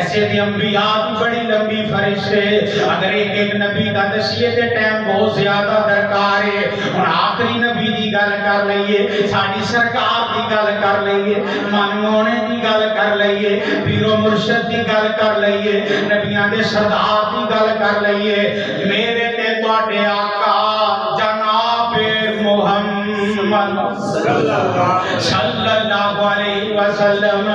ویسے بھی انبیاء بھی بڑی لمبی فرشتے اگر ایک ایک نبی کا دسیے تے ٹائم بہت زیادہ درکار ہے ہن آخری نبی دی گل کر لئیے ساڈی سرکار دی گل کر لئیے منمونے دی گل کر لئیے پیر و مرشد دی گل کر لئیے نبیاں دے سردار دی گل کر لئیے میرے تے تواڈے آقا جناب محمد صلی اللہ علیہ وسلم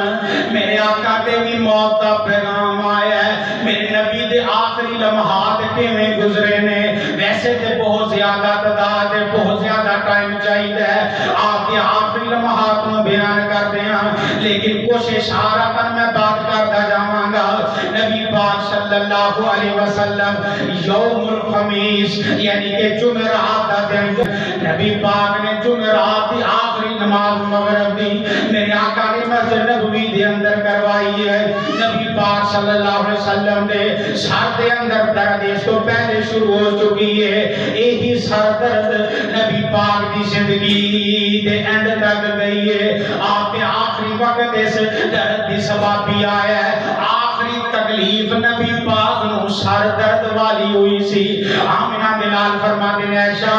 میرے آقا تے بھی موت دا پیغام آیا ہے میرے نبی دے آخری لمحات کیویں گزرے نے ویسے تے بہت زیادہ تعداد ہے بہت زیادہ ٹائم چاہیے آپ کے آخری لمحات میں بیان کرتے ہیں لیکن کچھ اشارہ میں بات کرتا جاواں گا نبی پاک صلی اللہ علیہ وسلم یوم الخمیس یعنی کہ جمعرات کا دن نبی پاک نے جمعرات کی آخری نماز مغرب دی میرے آقا نے مسجد نبوی دے اندر کروائی ہے نبی پاک صلی اللہ علیہ وسلم دے سر دے اندر درد اس تو پہلے شروع ہو چکی ہے یہی سر درد نبی پاک دی زندگی دے اینڈ تک گئی ہے آپ کے آخری وقت اس درد دی سبب بھی آیا ہے آخری تکلیف نبی پاک نو سر درد والی ہوئی سی آمنہ بلال فرماتے ہیں عائشہ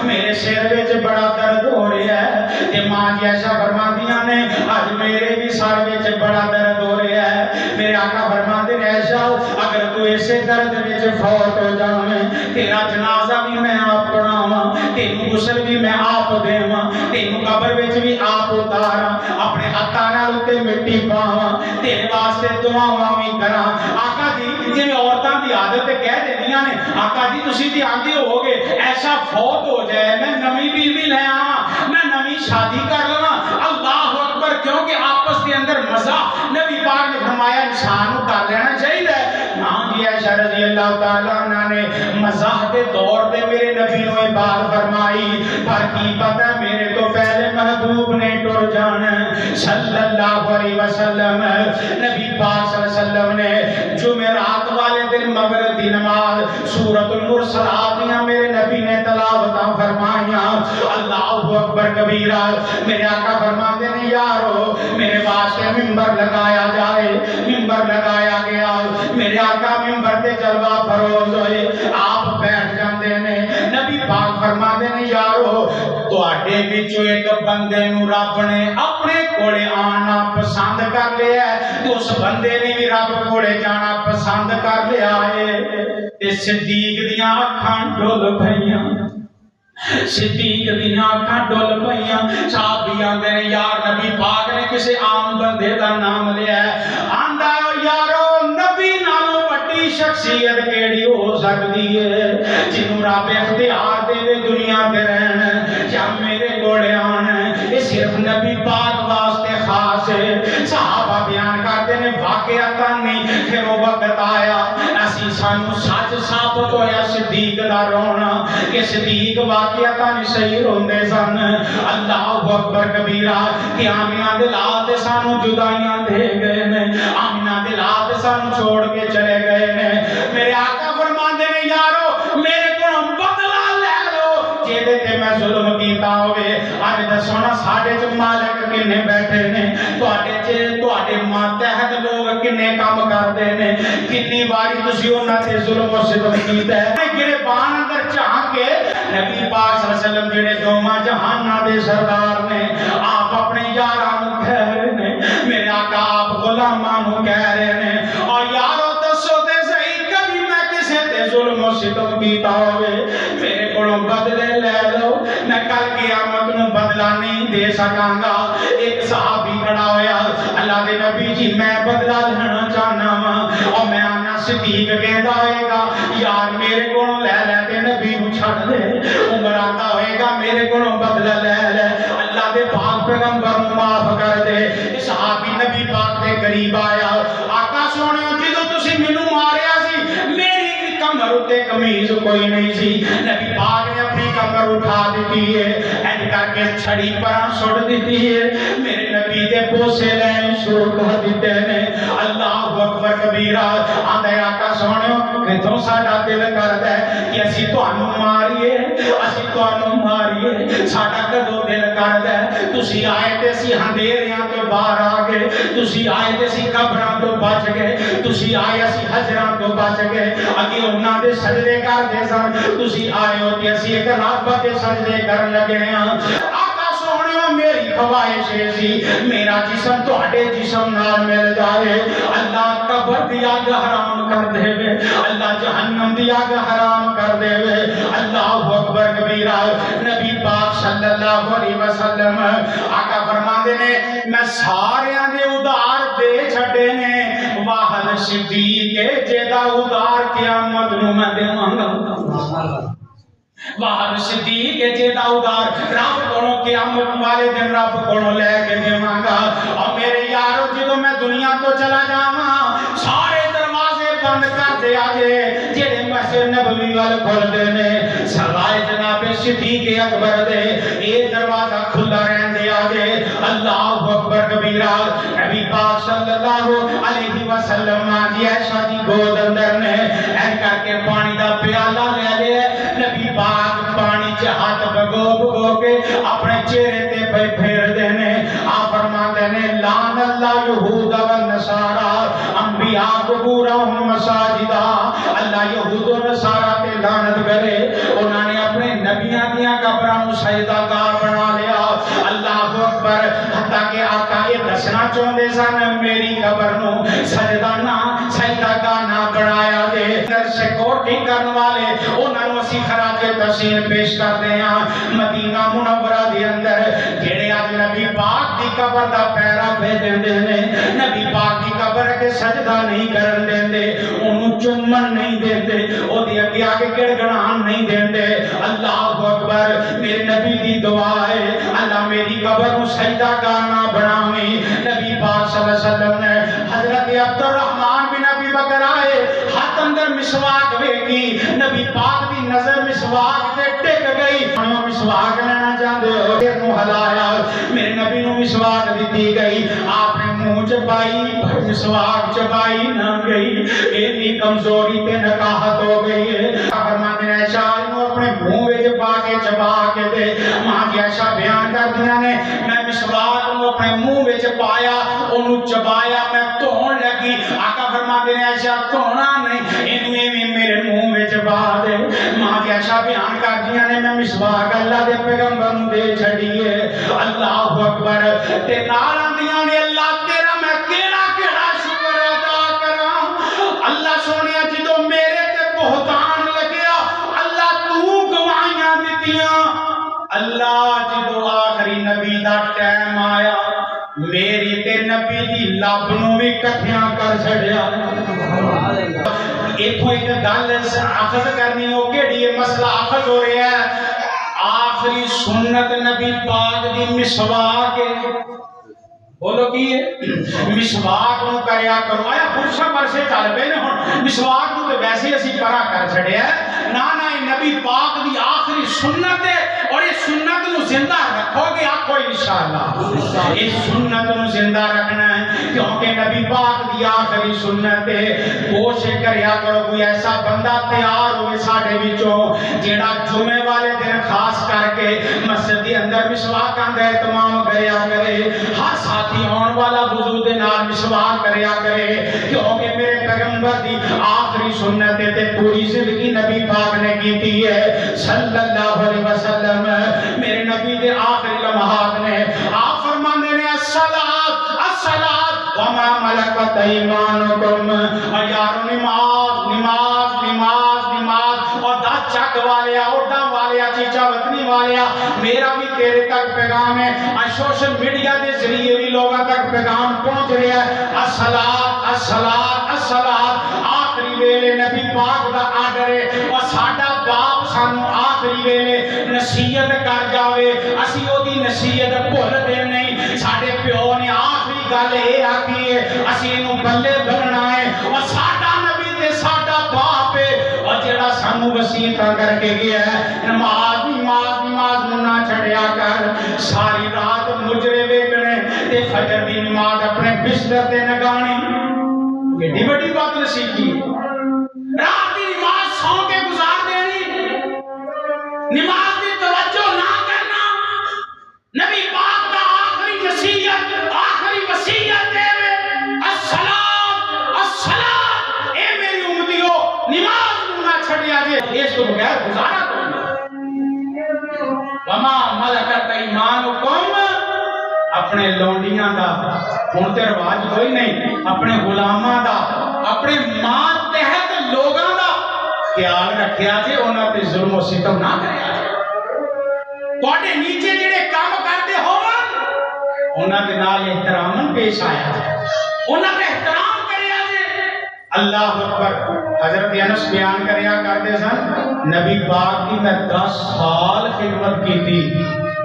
میرے سر وچ بڑا درد ہو رہا ہے تے ماں جی عائشہ فرماندیاں نے اج میرے بھی سر وچ بڑا درد ہو رہا ہے میرے آقا فرماتے ہیں عائشہ اگر تو اسے درد وچ فوت ہو جاویں تیرا جنازہ بھی میں آپ پڑھاواں تینوں غسل بھی میں آپ دیواں تینوں قبر وچ بھی آپ اتاراں اپنے ہتھاں نال تے مٹی پاواں تیرے واسطے دعاواں بھی کراں آقا جی جی عورتاں دی عادت کہہ دیندیاں نے آقا جی تسی تے آندے ہو گے ایسا فوت ہو جائے میں نویں بیوی لے آواں میں نویں شادی کر لواں اللہ اکبر کیونکہ آپس کے اندر مزاح نبی پاک نے فرمایا انسان کو کر لینا چاہیے ہاں جی عائشہ رضی اللہ تعالیٰ عنہ نے مزاح دے دور دے میرے نبی نو بات فرمائی پر کی پتہ میرے تو پہلے محبوب نے ٹر جانا صلی اللہ علیہ وسلم نبی پاک صلی اللہ علیہ وسلم نے جمعرات والے دن مغرب دی نماز سورۃ المرسلات میرے نبی نے تلاوت فرمائیاں اللہ اکبر کبیرہ میرے آقا فرماتے ہیں یارو میرے واسطے منبر لگایا جائے منبر لگایا گیا میرے آقا منبر تے جلوہ فروز ہوئے آپ بیٹھ جاندے نے نبی پاک فرماتے ہیں یارو تواڈے وچوں ایک بندے نو رب نے اپنے کولے آنا پسند کر لیا ہے تو اس بندے نے بھی رب کولے جانا پسند کر لیا ہے تے صدیق دیاں اکھاں ڈول پئیاں صدیق دیاں اکھاں ڈول پئیاں صحابی آندے نے یار نبی پاک نے کسے عام بندے دا نام لیا ہے آندا یارو نبی نالوں وڈی شخصیت کیڑی ہو سکدی ہے جنوں رب اختیار دے دنیا تے رہنا یا میرے کولے آنا یہ صرف نبی پاک واسطے خاص ہے صحابہ بیان کرتے ہیں واقعہ نہیں پھر وہ وقت آیا اسی سانو سچ ثابت ہویا صدیق دا رونا کہ صدیق واقعہ نہیں صحیح روندے سن اللہ اکبر کبیرہ کہ آمینہ دے لال سانو جدائیاں دے گئے نے آمینہ دے لال سانو چھوڑ کے چلے گئے نے میرے آقا فرماندے نے یارو میرے کو بدلہ لے لو جیدے تے میں ظلم کیتا ہوئے آج دسونا ساڑھے جو مالک کنے بیٹھے نے تواڈے ماتحت لوگ کنے کام کردے نے کتنی باری تسی انہاں تے ظلم و ستم کیتا ہے گریبان اندر چاہ کے نبی پاک صلی اللہ علیہ وسلم جڑے دوواں جہاناں دے سردار نے آپ اپنے یاراں نوں کہہ رہے نے میرے آقا آپ غلاماں نوں کہہ رہے نے اور یارو دسو تے صحیح کبھی میں کسے تے ظلم و ستم کیتا ہوئے میرے کولوں بدلے لے لو میں کل قیامت نوں بدلہ نہیں دے سکاں گا ایک صحابی کھڑا ہویا اللہ دے نبی جی میں بدلہ لینا چاہنا وا اور میں آنا صدیق کہندا ہوئے گا یار میرے کولوں لے لے تے نبی نوں چھڈ دے عمر آندا ہوئے گا میرے کولوں بدلہ لے لے اللہ دے پاک پیغمبر نوں معاف کر دے صحابی نبی پاک دے قریب آیا آقا سونےو جدوں تسی مینوں ماریا سی میری کمر تے قمیض کوئی نہیں سی نبی پاک نے اپنی کمر اٹھا دیتی ہے اینڈ کر کے چھڑی پراں سٹ دیتی ہے میرے نبی دے بوسے لینے شروع کر دیتے ہیں اللہ اکبر کبیرہ آندے آقا سونےو کہ تو ساڈا دل کردا ہے کہ اسی تانوں ماریے ساڈا کدوں دل کردا ہے تسی آئے تے اسی اندھیریاں تو باہر آ گئے تسی آئے تے اسی قبراں تو بچ گئے تسی آئے اسی حجراں تو بچ گئے اگے انہاں دے سجدے کردے سن تسی آئے ہو تے اسی ایک رب دے سجدے کرن لگے ہاں آقا سونیو میری خواہش سی میرا جسم تہاڈے جسم نال مل جائے اللہ قبر دی اگ حرام کر دے وے اللہ جہنم دی اگ حرام کر دے وے اللہ اکبر کبیرہ نبی پاک صلی اللہ علیہ وسلم آقا فرماندے نے میں ساریاں دے ادار دے چھڈے نے واحد صدیق جیدا ادار قیامت نوں میں دیواں گا واحد صدیق جیدا ادار رب کولوں قیامت والے دن رب کولوں لے کے دیواں گا اور میرے یارو جدوں میں دنیا تو چلا جاواں سارے دروازے بند کر دے آجے جڑے مسجد نبوی وال کھلدے نے سوائے جناب صدیق اکبر دے یہ دروازہ کھلا رہندے آجے اللہ اکبر کبیرہ نبی پاک صلی اللہ علیہ وسلم آجی عائشہ دی گود اندر نے اے کر کے پانی دا پیالہ لے لے نبی پاک پانی چ ہاتھ بگو بگو کے اپنے چہرے تے پہ پھیر دینے آپ فرماتے نے لعن اللہ یہود و نصارا انبیاء قبورہم مساجدہ اللہ یہود و نصارا تے لعنت کرے انہوں نے اپنے نبیاں دیاں قبراں سجدہ گاہ بنا لیا اللہ اکبر حتیٰ کہ آقا یہ دسنا چاہندے سن میری قبر نو سجدہ گاہ نہ بنایا دے سیکورٹی کرن والے انہاں نوں اسی خراج تحسین پیش کر دے ہاں مدینہ منورہ دے اندر جڑے اج نبی پاک دی قبر دا پیرا بھیجن دے نے نبی پاک دی قبر کے سجدہ نہیں کرن دیندے اونوں چومن نہیں دیندے او دی اگے آ کے گڑگڑان نہیں دیندے اللہ اکبر میرے نبی دی دعا ہے اللہ میری قبر نو سجدہ گاہ نہ بناویں نبی پاک صلی اللہ علیہ وسلم نے حضرت عبد الرحمن بن ابی بکر آئے ہاتھ اندر مسواک ویکھی نبی پاک دی نظر مسواک تے ٹک گئی انہوں مسواک لینا چاہندے ہو نو ہلایا میرے نبی نو مسواک دتی گئی آپ نے منہ چبائی پر مسواک چبائی نہ گئی اتنی کمزوری تے نکاہت ہو گئی ہے فرماتے ہیں عائشہ نو اپنے منہ وچ پا کے چبا کے دے ماں کی عائشہ بیان کردیاں نے میں مسواک نو اپنے منہ وچ پایا اونوں چبایا میں دھون لگی آقا فرماتے ہیں عائشہ دھونا نہیں اینوں ایویں میرے منہ وچ پا دے ماں کی عائشہ بیان کردیاں نے میں مسواک اللہ دے پیغمبر نوں دے چھڈی ہے اللہ اکبر تے نال آندیاں نے اللہ تیرا میں کیڑا کیڑا شکر ادا کراں اللہ سونیا جدوں میرے تے بہتان لگیا اللہ تو گواہیاں دتیاں اللہ جدوں آخری نبی دا ٹائم آیا میری تے نبی دی لب نوں وی کٹھیاں کر چھڑیا ایتھوں ایک گل اخذ کرنی ہو کیڑی یہ مسئلہ اخذ ہو رہا ہے آخری سنت نبی پاک دی مسواک بولو کی ہے مسواک نو کریا کرو آیا پرشا پرشے چل پے نے ہن مسواک نو تے ویسے اسی پرا کر چھڑیا نا نا نبی پاک دی آخری سنت ہے اور یہ سنت نو زندہ رکھو گے آکھو انشاءاللہ اس سنت نو زندہ رکھنا ہے کیونکہ نبی پاک دی آخری سنت ہے کوشش کریا کرو کوئی ایسا بندہ تیار ہوئے ساڈے وچوں جیڑا جمعے والے دن خاص کر کے مسجد کے اندر مسواکاں دا اہتمام کریا کرے ہر ساتھی آن والا وضو دے نال مسواک کریا کرے کیونکہ میرے پیغمبر دی آخری سنت تے پوری زندگی نبی پاک نے کیتی ہے صلی اللہ علیہ وسلم میرے نبی دے آخری لمحات نے آپ فرماندے نے الصلاۃ الصلاۃ وما ملکت ایمانکم اور یارو نماز نماز نماز نماز اور دا چک والیا اڑا والیا چیچا وطنی والیا میرا بھی تیرے تک پیغام ہے سوشل میڈیا دے ذریعے بھی لوگوں تک پیغام پہنچ رہا ہے الصلاۃ الصلاۃ الصلاۃ آخری ویلے نبی پاک دا آرڈر ہے اور ساڈا باپ سانو آخری ویلے نصیحت کر جاوے اسی او دی نصیحت بھول دے نہیں ساڈے پیو نے آخری گل اے آکھی ہے اسی اینو بلے بننا ہے اور ساڈا نبی تے ساڈا باپ ہے اور جڑا سانو وصیتاں کر کے گیا ہے نماز نماز نماز نو نہ چھڑیا کر ساری رات مجرے ویکھنے تے فجر دی نماز اپنے بستر تے نگانی ایڈی بڑی بات نصیب کی رات دی نماز سو کے گزار دینی نماز دی توجہ نہ کرنا تو بغیر گزارا تو نہیں۔ وما ملکت ایمانکم، اپنے لونڈیاں دا ہن تے رواج کوئی نہیں، اپنے غلاماں دا، اپنے ماں تحت لوگاں دا خیال رکھیا جے، انہاں تے ظلم و ستم نہ کریا جے۔ تواڈے نیچے جڑے کام کردے ہون انہاں دے نال احتراماً پیش آیا جے، انہاں دا احترام کریا جے۔ اللہ اکبر۔ حضرت انس بیان کریا کرتے سن، نبی پاک کی میں 10 سال خدمت کی تھی،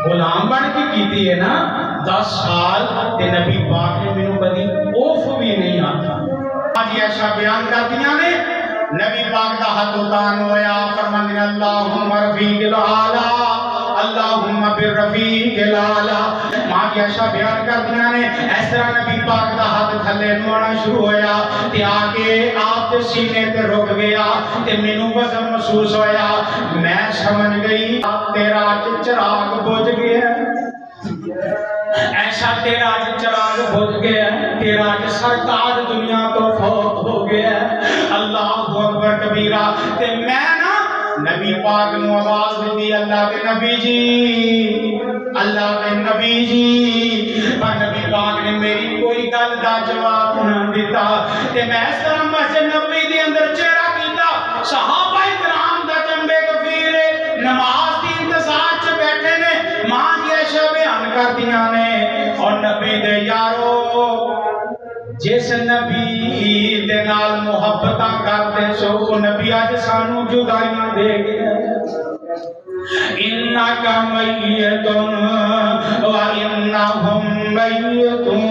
غلام بن کے کیتی ہے نا 10 سال، تے نبی پاک نے مینوں کبھی اوف بھی نہیں آتا۔ آج ایسا بیان کرتیاں نے، نبی پاک دا ہاتھ اتان ہویا، فرماندے اللہم رفیق الاعلی، اللہم بالرفیق الاعلی۔ ماں کی ایسا بیان کرتیاں نے، اس طرح نبی پاک دا ہاتھ تھلے نوانا شروع ہویا، تے آگے آپ دے سینے تے رک گیا، تے مینوں وزن محسوس ہویا، میں سمجھ گئی تیرا چراغ بجھ گیا، ایسا تیرا چراغ بجھ گیا، تیرا سرکار دنیا تو فوت ہو گیا۔ اللہ اکبر کبیرہ۔ تے میں نا نبی پاک نو آواز دی، اللہ کے نبی جی، اللہ کے نبی جی، پر نبی پاک نے میری کوئی گل دا جواب نہ دیتا، تے میں اس طرح مسجد نبوی دے اندر چہرہ کیتا، صحابہ کرام دا جنبے کفیر نماز دی انتظار چ بیٹھے نے، ماں کی عائشہ بیان کردیاں نے، اور نبی دے یارو جس نبی دے نال محبتاں کرتے سو، وہ نبی آج سانو جدائیاں دے گیا۔ انک میتن و انہم میتون،